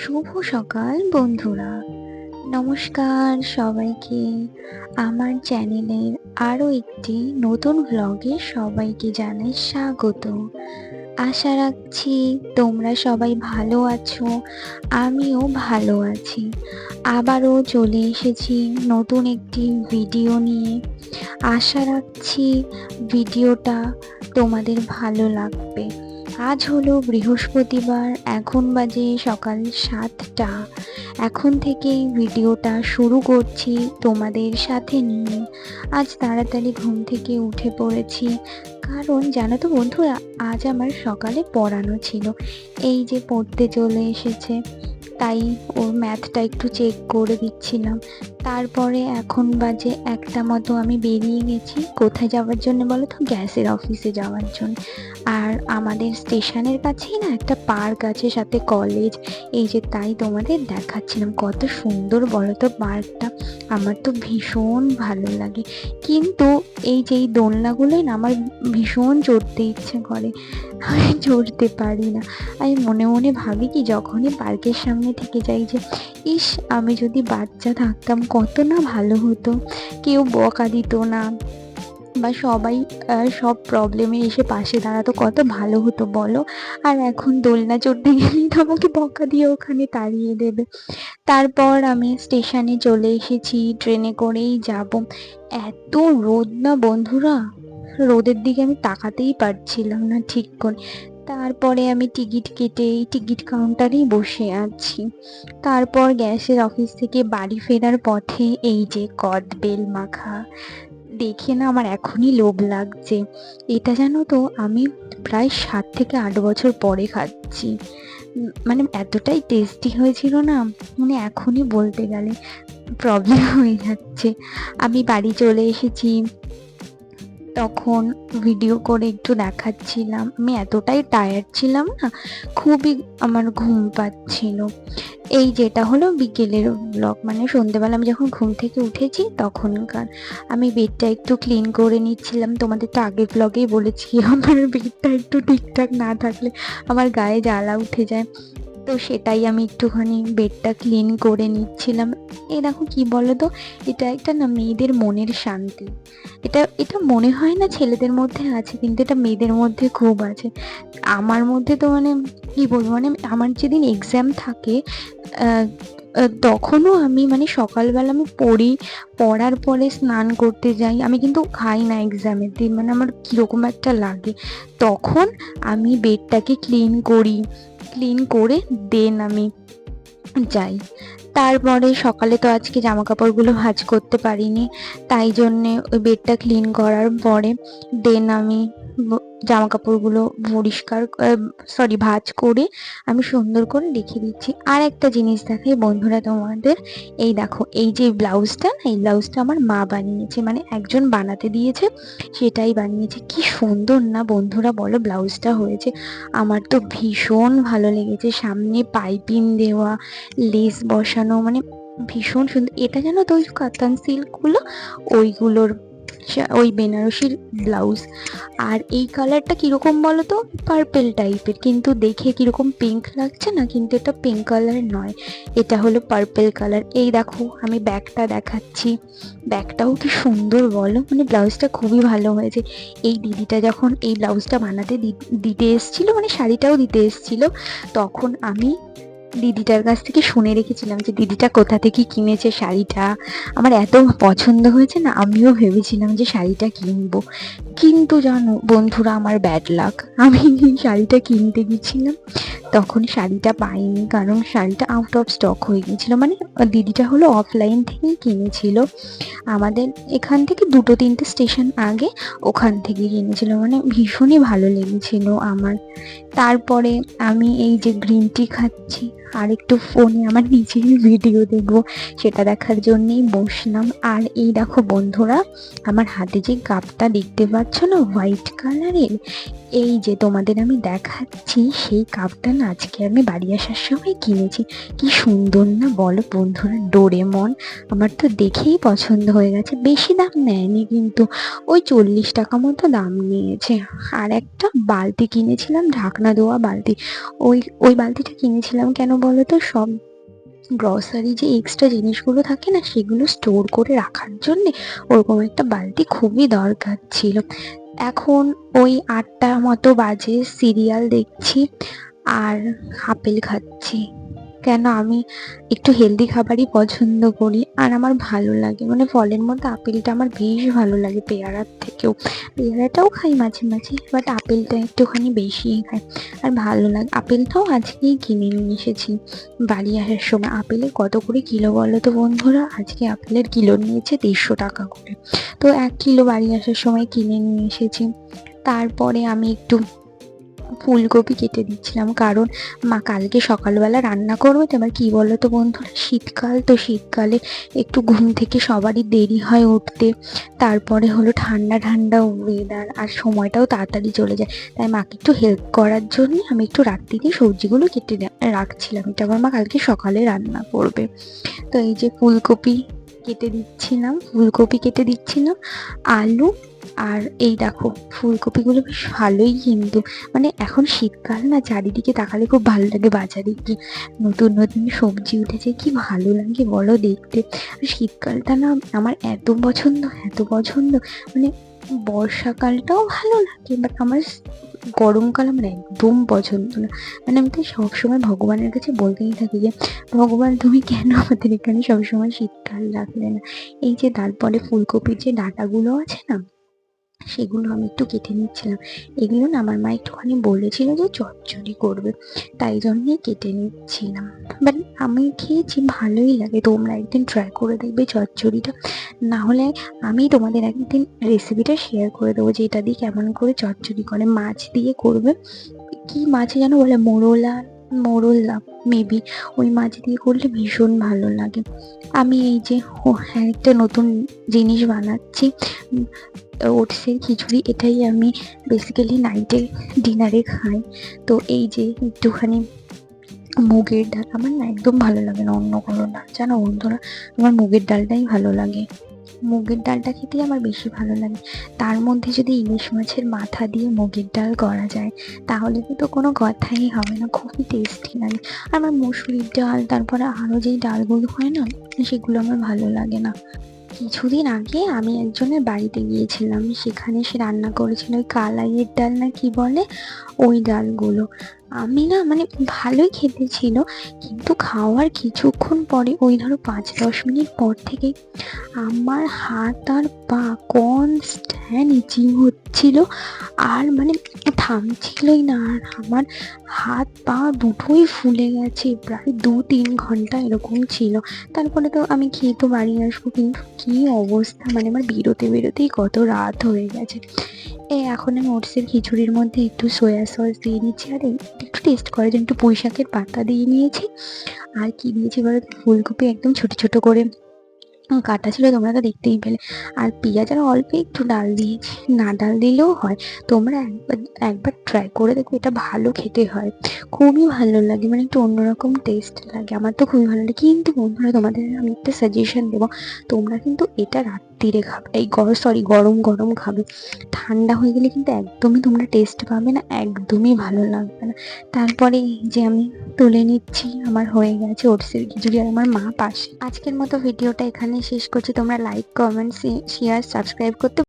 শুভ সকাল বন্ধুরা। নমস্কার সবাইকে। আমার চ্যানেলের আরও একটি নতুন ভ্লগে সবাইকে জানাই স্বাগত। আশা রাখছি তোমরা সবাই ভালো আছো, আমিও ভালো আছি। আবারও চলে এসেছি নতুন একটি ভিডিও নিয়ে। আশা রাখছি ভিডিওটা তোমাদের ভালো লাগবে। আজ হলো বৃহস্পতিবার, এখন বাজে সকাল 7টা। এখন থেকেই ভিডিওটা শুরু করছি তোমাদের সাথে নিয়ে। আজ তাড়াতাড়ি ঘুম থেকে উঠে পড়েছি, কারণ জানো তো বন্ধুরা, আজ আমার সকালে পড়ানো ছিল। এই যে পড়তে চলে এসেছে, তাই ওর ম্যাথটা একটু চেক করে দিচ্ছিলাম। তারপরে এখন বাজে 1টা মতো, আমি বেরিয়ে গেছি। কোথায় যাওয়ার জন্য বলো তো? গ্যাসের অফিসে যাওয়ার জন্য। আর আমাদের স্টেশনের কাছেই না একটা পার্ক আছে, সাথে কলেজ। এই যে তাই তোমাদের দেখাচ্ছিলাম, কত সুন্দর বলো তো পার্কটা। আমার তো ভীষণ ভালো লাগে, কিন্তু এই যে এই দোলনাগুলোই না আমার ভীষণ চড়তে ইচ্ছে করে, আমি চড়তে পারি না। আমি মনে মনে ভাবি কি, যখনই পার্কের সামনে থেকে যাই, যে ইস, আমি যদি বাচ্চা থাকতাম কত না ভালো হতো। কেউ বকা দিত না, বা সবাই সব প্রবলেমে এসে পাশে দাঁড়াতো, কত ভালো হতো বলো। আর এখন দোলনা চড়তে গেলেই তো আমাকে বকা দিয়ে ওখানে তাড়িয়ে দেবে। তারপর আমি স্টেশনে চলে এসেছি, ট্রেনে করেই যাব। এত রোদ না বন্ধুরা, রোদের দিকে আমি তাকাতেই পারছিলাম না ঠিক করে। তারপরে আমি টিকিট কেটে এই টিকিট কাউন্টারেই বসে আছি। তারপর গ্যাসের অফিস থেকে বাড়ি ফেরার পথে এই যে কদবেল মাখা দেখে না আমার এখনই লোভ লাগছে। এটা জানো তো, আমি প্রায় 7 থেকে 8 বছর পরে খাচ্ছি। মানে এতটাই টেস্টি হয়েছিল না, মানে এখনই বলতে গেলে প্রবলেম হয়ে যাচ্ছে। আমি বাড়ি চলে এসেছি, তখন ভিডিও করে একটু দেখাচ্ছিলাম। আমি এতটাই টায়ার্ড ছিলাম না, খুবই আমার ঘুম পাচ্ছিল। এই যেটা হলো বিকেলের ব্লগ, মানে সন্ধেবেলা আমি যখন ঘুম থেকে উঠেছি তখনকার। আমি বেডটা একটু ক্লিন করে নিচ্ছিলাম। তোমাদের তো আগের ব্লগেই বলেছি আমার বেডটা একটু ঠিকঠাক না থাকলে আমার গায়ে জ্বালা উঠে যায়। তো সেটাই আমি একটুখানি বেডটা ক্লিন করে নিচ্ছিলাম। এই দেখো কি বলো তো, এটা একটা না মেয়েদের মনের শান্তি। এটা এটা মনে হয় না ছেলেদের মধ্যে আছে, কিন্তু এটা মেয়েদের মধ্যে খুব আছে। আমার মধ্যে তো মানে কি বলবো, মানে আমার যেদিন এক্সাম থাকে তখনও আমি মানে সকালবেলা আমি পড়ি, পড়ার পরে স্নান করতে যাই। আমি কিন্তু খাই না এক্সামের দিন, মানে আমার কীরকম একটা লাগে। তখন আমি বেডটাকে ক্লিন করি, ক্লিন করে দেন আমি যাই। তারপরে সকালে তো আজকে জামা কাপড়গুলো ভাঁজ করতে পারিনি, তাই জন্যে ওই বেডটা ক্লিন করার পরে দেন আমি জামা কাপড়গুলো পরিষ্কার ভাঁজ করে আমি সুন্দর করে রেখে দিচ্ছি। আর একটা জিনিস দেখাই বন্ধুরা তোমাদের, এই দেখো এই যে ব্লাউজটা না, এই ব্লাউজটা আমার মা বানিয়েছে, মানে একজন বানাতে দিয়েছে, সেটাই বানিয়েছে। কি সুন্দর না বন্ধুরা বলো ব্লাউজটা হয়েছে। আমার তো ভীষণ ভালো লেগেছে, সামনে পাইপিং দেওয়া, লেস বসানো, মানে ভীষণ সুন্দর। এটা জানো তো ওই কাতান সিল্কগুলো, ওইগুলোর ওই বেনারসির ব্লাউজ। আর এই কালারটা কিরকম বলো তো, পার্পেল টাইপের, কিন্তু দেখে কিরকম পিঙ্ক লাগছে না, কিন্তু এটা পিঙ্ক কালার নয়, এটা হলো পার্পেল কালার। এই দেখো আমি ব্যাগটা দেখাচ্ছি, ব্যাগটাও কি সুন্দর বলো, মানে ব্লাউজটা খুবই ভালো হয়েছে। এই দিদিটা যখন এই ব্লাউজটা বানাতে দিতে এসেছিল, মানে শাড়িটাও দিতে এসেছিল, তখন আমি দিদিটার কাছ থেকে শুনে রেখেছিলাম যে দিদিটা কোথা থেকে কিনেছে শাড়িটা। আমার এত পছন্দ হয়েছে না, আমিও ভেবেছিলাম যে শাড়িটা কিনবো। কিন্তু জানো বন্ধুরা, আমার ব্যাড লাক, আমি শাড়িটা কিনতে গেছিলাম, তখন শাড়িটা পাইনি, কারণ শাড়িটা আউট অফ স্টক হয়ে গেছিলো। মানে দিদিটা হলো অফলাইন থেকেই কিনেছিল, আমাদের এখান থেকে 2-3টে স্টেশন আগে ওখান থেকে কিনেছিল, মানে ভীষণই ভালো লেগেছিল আমার। তারপরে আমি এই যে গ্রিন টি খাচ্ছি, আর একটু ফোনে আমার নিজের ভিডিও দেখবো, সেটা দেখার জন্যেই বসলাম। আর এই দেখো বন্ধুরা, আমার হাতে যে কাপটা দেখতে পাচ্ছ না হোয়াইট কালারের, এই যে তোমাদের আমি দেখাচ্ছি, সেই কাপটা না আজকে আমি বাড়ি আসার সময় কিনেছি। কি সুন্দর না বলো বন্ধুরা, ডোরেমন। আমার তো দেখেই পছন্দ হয়ে গেছে। বেশি দাম নেয়নি কিন্তু, ওই 40 টাকা মতো দাম নিয়েছে। আর একটা বালতি কিনেছিলাম ঢাকনা ঢাকনা দেওয়া বালতি। ওই বালতিটা কিনেছিলাম কেন বলো তো, সব গ্রসারি যে এক্সট্রা জিনিসগুলো থাকে না সেগুলো স্টোর করে রাখার জন্য ওরকম একটা বালতি খুবই দরকার ছিল। এখন ওই 8টা মতো বাজে, সিরিয়াল দেখছি আর আপেল খাচ্ছি। কেন, আমি একটু হেলদি খাবারই পছন্দ করি আর আমার ভালো লাগে, মানে ফলের মধ্যে আপেলটা আমার বেশ ভালো লাগে পেয়ারার থেকেও। পেয়ারাটাও খাই মাঝে মাঝে, বাট আপেলটা একটুখানি বেশিই খাই আর ভালো লাগে। আপেলটাও আজকেই কিনে নিয়ে এসেছি বাড়ি আসার সময়। আপেলে কত করে কিলো বলো তো বন্ধুরা? আজকে আপেলের কিলো নিয়েছে 150 টাকা করে। তো 1 কিলো বাড়ি আসার সময় কিনে নিয়ে এসেছি। তারপরে আমি একটু ফুলকপি কেটে দিচ্ছিলাম, কারণ মা কালকে সকালবেলা রান্না করবে। তো এবার কি বলতো বন্ধুরা, শীতকাল তো, শীতকালে একটু ঘুম থেকে সবারই দেরি হয় উঠতে, তারপরে হলো ঠান্ডা ঠান্ডা ওয়েদার আর সময়টাও তাড়াতাড়ি চলে যায়। তাই মাকে একটু হেল্প করার জন্য আমি একটু রাত্রিতে সবজিগুলো কেটে রাখছিলাম, এটা আমার মা কালকে সকালে রান্না করবে। তো এই যে ফুলকপি কেটে দিচ্ছিলাম, আলু। আর এই দেখো ফুলকপিগুলো বেশ ভালোই, কিন্তু মানে এখন শীতকাল না, চারিদিকে তাকালে খুব ভালো লাগে, বাজারে গিয়ে নতুন নতুন সবজি উঠেছে, কি ভালো লাগে বলো দেখতে। আর শীতকালটা না আমার এত পছন্দ, মানে বর্ষাকালটাও ভালো লাগে, বাট আমার গরমকাল আমার একদম পছন্দ না। মানে আমি তো সবসময় ভগবানের কাছে বলতেই থাকি যে ভগবান তুমি কেন আমাদের এখানে সবসময় শীতকাল রাখলে না। এই যে তারপরে ফুলকপির যে ডাঁটাগুলো আছে না, সেগুলো আমি একটু কেটে নিচ্ছিলাম। এগুলো না আমার মা একটুখানি বলেছিল যে চচ্চড়ি করবে, তাই জন্যই কেটে নিচ্ছিলাম। বাট আমি খেয়েছি, ভালোই লাগে। তোমরা একদিন ট্রাই করে দেখবে চচ্চড়িটা, না হলে আমি তোমাদের একদিন রেসিপিটা শেয়ার করে দেবো যে এটা দিয়ে কেমন করে চচ্চড়ি করে। মাছ দিয়ে করবে, কি মাছ যেন বলে, মোরলা মেবি, ওই মাছ দিয়ে করলে ভীষণ ভালো লাগে। আমি এই যে একটা নতুন জিনিস বানাচ্ছি, ওটসের খিচুড়ি। এটাই আমি বেসিক্যালি নাইটে ডিনারে খাই। তো এই যে একটুখানি মুগের ডাল, আমার না একদম ভালো লাগে না অন্য কোনো ডাল, জানো বন্ধুরা, আমার মুগের ডালটাই ভালো লাগে। মুগের ডালটা খেতেই আমার বেশি ভালো লাগে। তার মধ্যে যদি ইলিশ মাছের মাথা দিয়ে মুগের ডাল করা যায়, তাহলে তো কোনো কথাই হবে না, খুবই টেস্টি লাগে। আর আমার মুসুরির ডাল, তারপরে আরও যেই ডালগুলো হয় না, সেগুলো আমার ভালো লাগে না। কিছুদিন আগে আমি একজনের বাড়িতে গিয়েছিলাম, সেখানে সে রান্না করেছিল ওই কালাইয়ের ডাল না কি বলে, ওই ডালগুলো। আমি না মানে ভালোই খেতে ছিল, কিন্তু খাওয়ার কিছুক্ষণ পরে, ওই ধরো 5-10 মিনিট পর থেকে আমার হাত আর পা কনস্ট্যান্ট ইচিং হচ্ছিল, আর মানে থামছিলই না। আর আমার হাত পা দুটোই ফুলে গেছে, প্রায় 2-3 ঘন্টা এরকম ছিল। তারপরে তো আমি খেয়ে তো বাড়ি আসবো, কিন্তু কি অবস্থা, মানে আমার বেরোতেই কত রাত হয়ে গেছে। এখন আমি ওটসের খিচুড়ির মধ্যে একটু সয়া সস দিয়ে নিচ্ছি, আর একটু টেস্ট করার জন্য একটু পুঁই শাকের পাতা দিয়ে নিয়েছি। আর কি দিয়েছি বলো, ফুলকপি একদম ছোট ছোট করে কাটা ছিল, তোমরা তো দেখতেই পেলে। আর পেঁয়াজ আর অল্প একটু ডাল দিয়েছি, না ডাল দিলেও হয়। তোমরা একবার ট্রাই করে দেখো, এটা ভালো খেতে হয়, খুবই ভালো লাগে, মানে একটু অন্যরকম টেস্ট লাগে। আমার তো খুবই ভালো লাগে। কিন্তু বন্ধুরা তোমাদের আমি একটা সাজেশন দেবো, তোমরা কিন্তু এটা রাত্রিরে খাবে, গরম গরম খাবে। ঠান্ডা হয়ে গেলে কিন্তু একদমই তোমরা টেস্ট পাবে না, একদমই ভালো লাগবে না। তারপরে এই যে আমি তুলে নিচ্ছি, আমার হয়ে গেছে ওটসের খিচুড়ি, আর আমার মা পাশে। আজকের মতো ভিডিওটা এখানে শেষ করছি। তোমরা লাইক, কমেন্ট, শেয়ার, সাবস্ক্রাইব করতে